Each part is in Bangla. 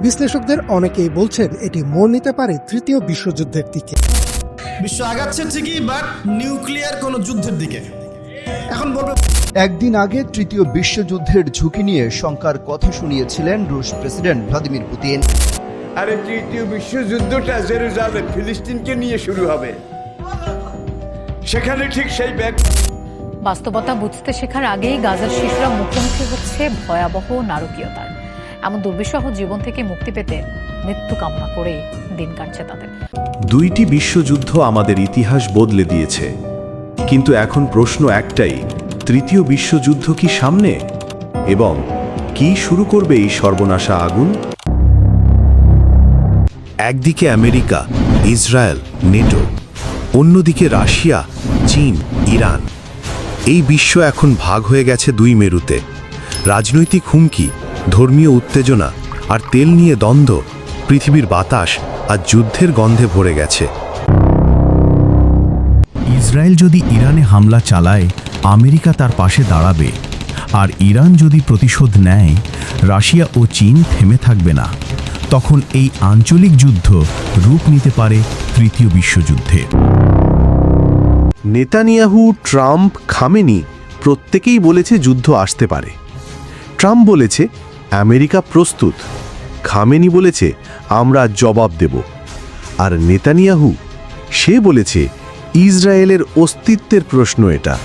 বিশ্লেষকদের অনেকেই বলছেন এটি মোড় নিতে পারে তৃতীয় বিশ্বযুদ্ধের দিকে। বিশ্ব আগাচ্ছে ঠিকই, বাট নিউক্লিয়ার কোনো যুদ্ধের দিকে। এখন বলবে একদিন আগে তৃতীয় বিশ্বযুদ্ধের ঝুঁকি নিয়ে শঙ্কার কথা শুনিয়েছিলেন রুশ প্রেসিডেন্ট ভ্লাদিমির পুতিন। আরে তৃতীয় বিশ্বযুদ্ধটা জেরুজালেম ফিলিস্তিনকে নিয়ে শুরু হবে, সেখানে ঠিক সেই বাস্তবতা বুঝতে শেখার আগেই গাজার শিশুরা মুখোমুখি হচ্ছে ভয়াবহ নারকীয়তার। এমন দুর্বিষহ জীবন থেকে মুক্তি পেতে মৃত্যু কামনা করে দিন কাটছে তাদের। দুইটি বিশ্বযুদ্ধ আমাদের ইতিহাস বদলে দিয়েছে, কিন্তু এখন প্রশ্ন একটাই, তৃতীয় বিশ্বযুদ্ধ কি সামনে? এবং কি শুরু করবে এই সর্বনাশা আগুন? একদিকে আমেরিকা, ইসরায়েল, নেটো, অন্যদিকে রাশিয়া, চীন, ইরান। এই বিশ্ব এখন ভাগ হয়ে গেছে দুই মেরুতে। রাজনৈতিক হুমকি, ধর্মীয় উত্তেজনা আর তেল নিয়ে দ্বন্দ্ব, পৃথিবীর বাতাস আর যুদ্ধের গন্ধে ভরে গেছে। ইসরায়েল যদি ইরানে হামলা চালায়, আমেরিকা তার পাশে দাঁড়াবে, আর ইরান যদি প্রতিশোধ নেয়, রাশিয়া ও চীন থেমে থাকবে না। তখন এই আঞ্চলিক যুদ্ধ রূপ নিতে পারে তৃতীয় বিশ্বযুদ্ধে। নেতানিয়াহু, ট্রাম্প, খামেনি প্রত্যেকেই বলেছে যুদ্ধ আসতে পারে। ট্রাম্প বলেছে আমেরিকা প্রস্তুত, খামেনি বলেছে আমরা জবাব দেব, আর নেতানিয়াহু সে বলেছে ইসরায়েলের অস্তিত্বের প্রশ্ন এটা।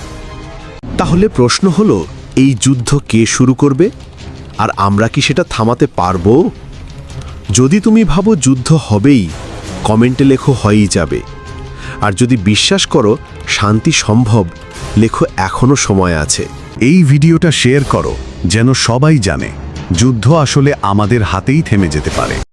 তাহলে প্রশ্ন হলো, এই যুদ্ধ কে শুরু করবে, আর আমরা কি সেটা থামাতে পারবো? যদি তুমি ভাবো যুদ্ধ হবেই, কমেন্টে লেখো হয়েই যাবে। আর যদি বিশ্বাস করো শান্তি সম্ভব, লেখো এখনো সময় আছে। এই ভিডিওটা শেয়ার করো, যেন সবাই জানে যুদ্ধ আসলে আমাদের হাতেই থেমে যেতে পারে।